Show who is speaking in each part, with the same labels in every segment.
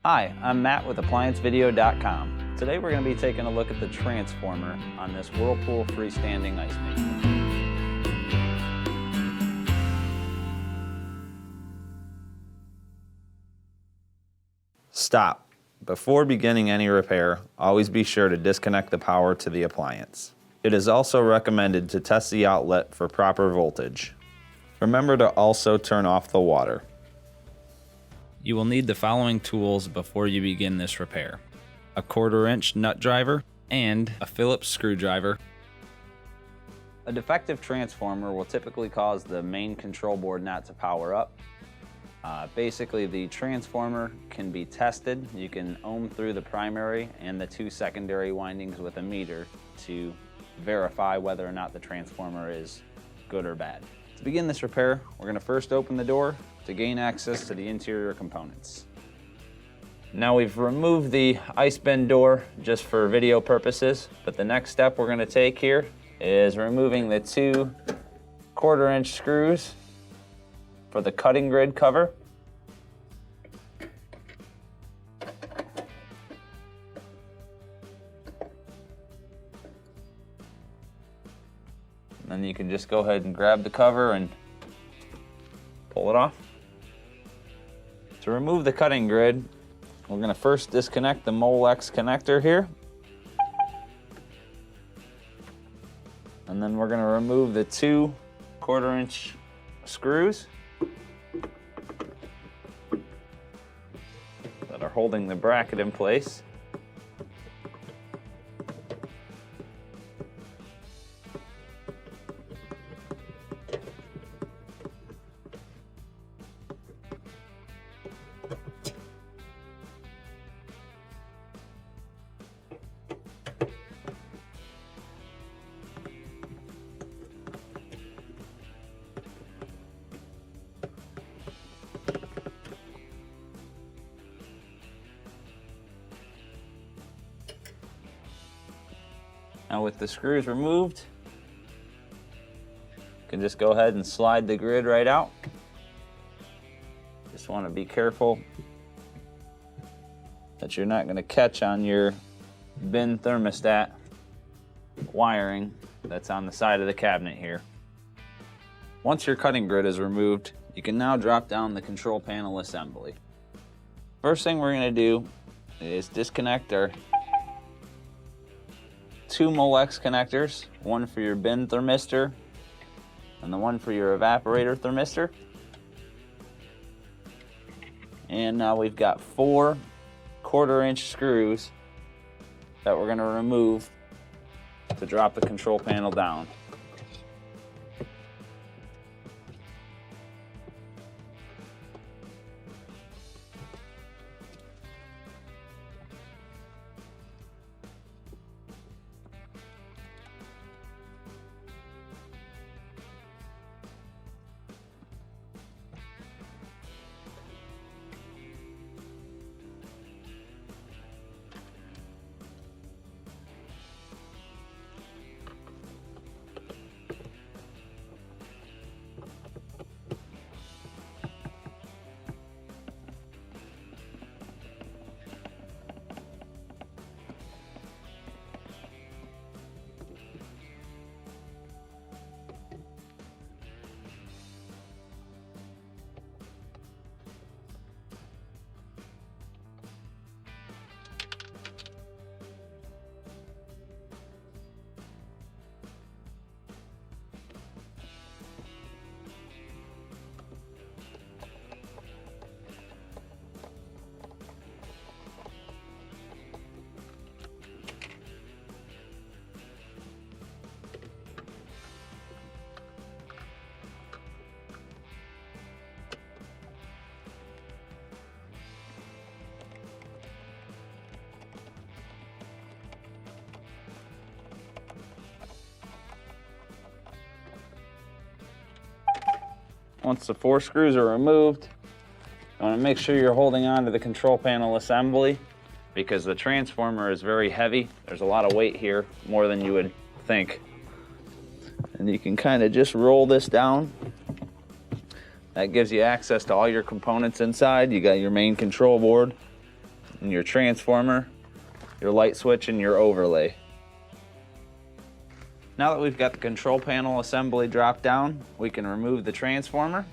Speaker 1: Hi, I'm Matt with ApplianceVideo.com. Today we're going to be taking a look at the transformer on this Whirlpool freestanding ice maker. Stop. Before beginning any repair, always be sure to disconnect the power to the appliance. It is also recommended to test the outlet for proper voltage. Remember to also turn off the water. You will need the following tools before you begin this repair: a 1/4-inch nut driver and a Phillips screwdriver. A defective transformer will typically cause the main control board not to power up. Basically, the transformer can be tested. You can ohm through the primary and the 2 secondary windings with a meter to verify whether or not the transformer is good or bad. To begin this repair, we're going to first open the door to gain access to the interior components. Now we've removed the ice bin door just for video purposes, but the next step we're going to take here is removing the 2 1/4-inch screws for the cutting grid cover. And then you can just go ahead and grab the cover and pull it off. To remove the cutting grid, we're going to first disconnect the Molex connector here. And then we're going to remove the 2 1/4-inch screws that are holding the bracket in place. Now with the screws removed, you can just go ahead and slide the grid right out. Just want to be careful that you're not going to catch on your bin thermostat wiring that's on the side of the cabinet here. Once your cutting grid is removed, you can now drop down the control panel assembly. First thing we're going to do is disconnect our 2 Molex connectors, one for your bin thermistor and the one for your evaporator thermistor. And now we've got 4 1/4-inch screws that we're going to remove to drop the control panel down. Once the 4 screws are removed, you want to make sure you're holding on to the control panel assembly because the transformer is very heavy. There's a lot of weight here, more than you would think. And you can kind of just roll this down. That gives you access to all your components inside. You got your main control board, and your transformer, your light switch, and your overlay. Now that we've got the control panel assembly dropped down, we can remove the transformer.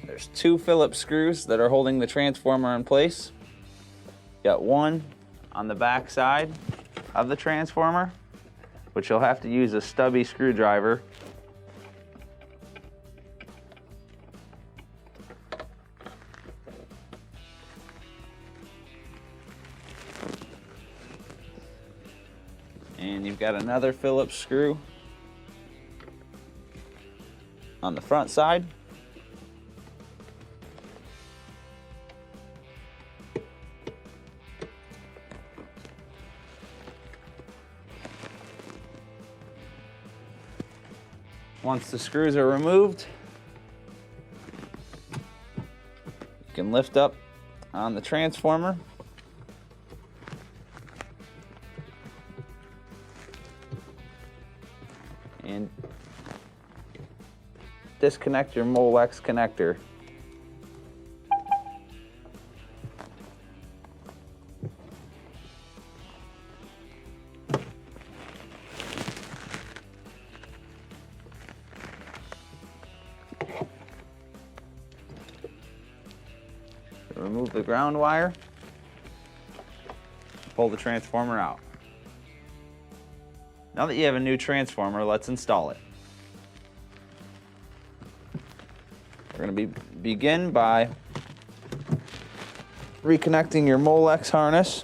Speaker 1: There's 2 Phillips screws that are holding the transformer in place. Got one on the back side of the transformer, which you'll have to use a stubby screwdriver. And you've got another Phillips screw on the front side. Once the screws are removed, you can lift up on the transformer. And disconnect your Molex connector. Remove the ground wire, pull the transformer out. Now that you have a new transformer, let's install it. We're going to begin by reconnecting your Molex harness.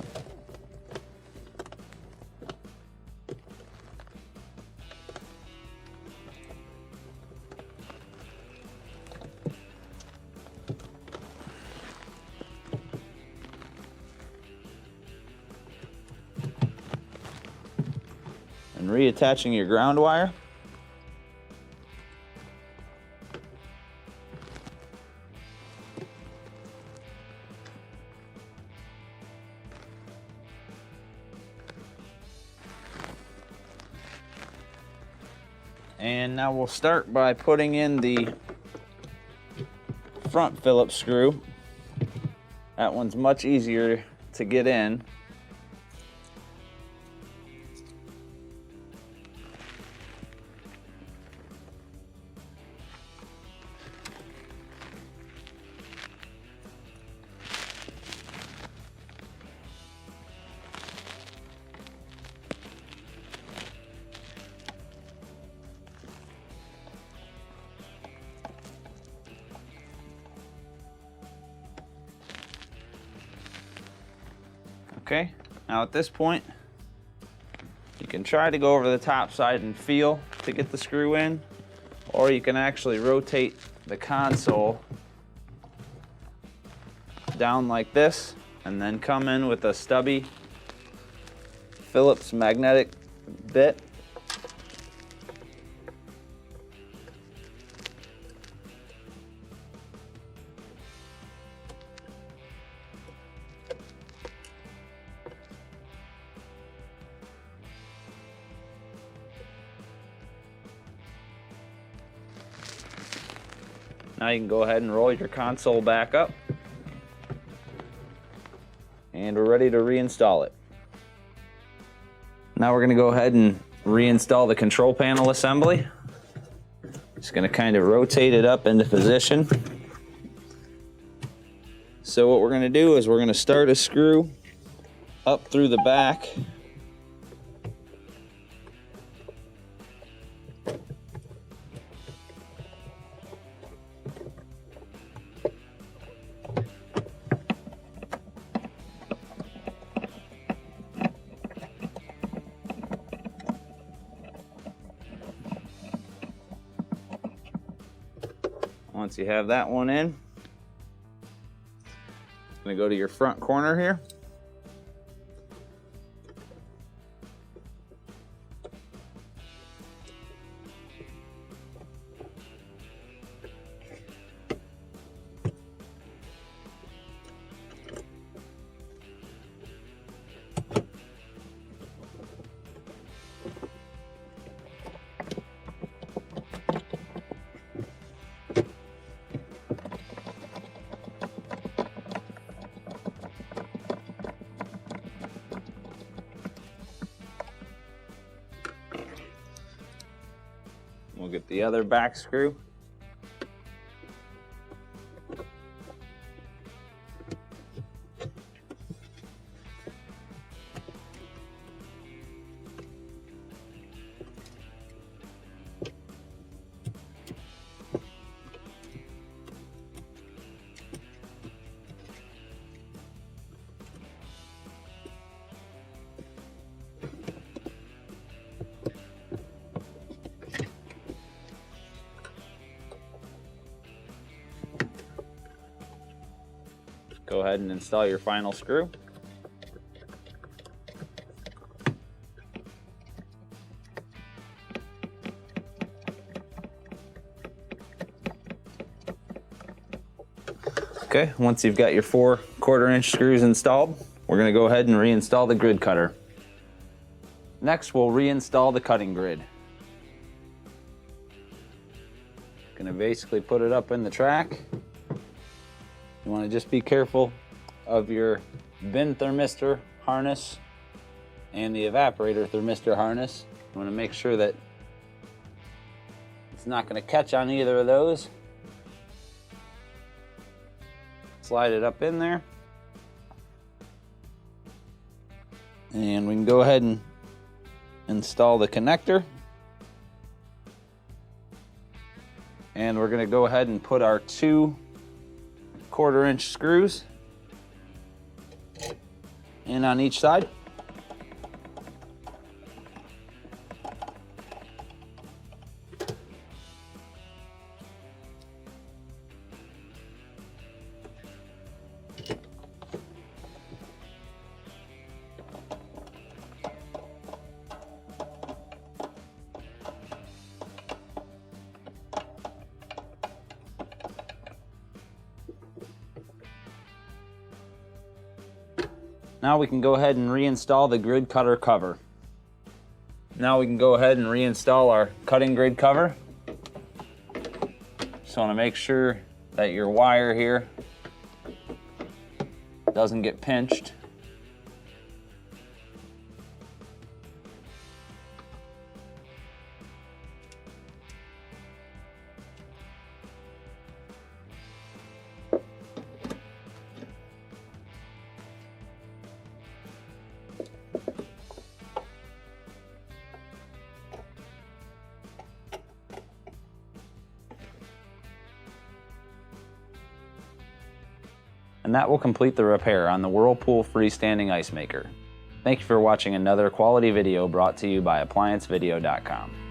Speaker 1: And reattaching your ground wire. And now we'll start by putting in the front Phillips screw. That one's much easier to get in. Okay, now at this point, you can try to go over the top side and feel to get the screw in, or you can actually rotate the console down like this, and then come in with a stubby Phillips magnetic bit. Now you can go ahead and roll your console back up, and we're ready to reinstall it. Now we're going to go ahead and reinstall the control panel assembly. Just going to kind of rotate it up into position. So what we're going to do is we're going to start a screw up through the back. Once you have that one in, I'm going to go to your front corner here. We'll get the other back screw. Go ahead and install your final screw. Okay, once you've got your 4 1/4-inch screws installed, we're going to go ahead and reinstall the grid cutter. Next, we'll reinstall the cutting grid. Going to basically put it up in the track. You want to just be careful of your bin thermistor harness and the evaporator thermistor harness. You want to make sure that it's not going to catch on either of those. Slide it up in there. And we can go ahead and install the connector. And we're going to go ahead and put our 2 1/4-inch screws in on each side. Now we can go ahead and reinstall the grid cutter cover. Now we can go ahead and reinstall our cutting grid cover. Just want to make sure that your wire here doesn't get pinched. And that will complete the repair on the Whirlpool freestanding ice maker. Thank you for watching another quality video brought to you by ApplianceVideo.com.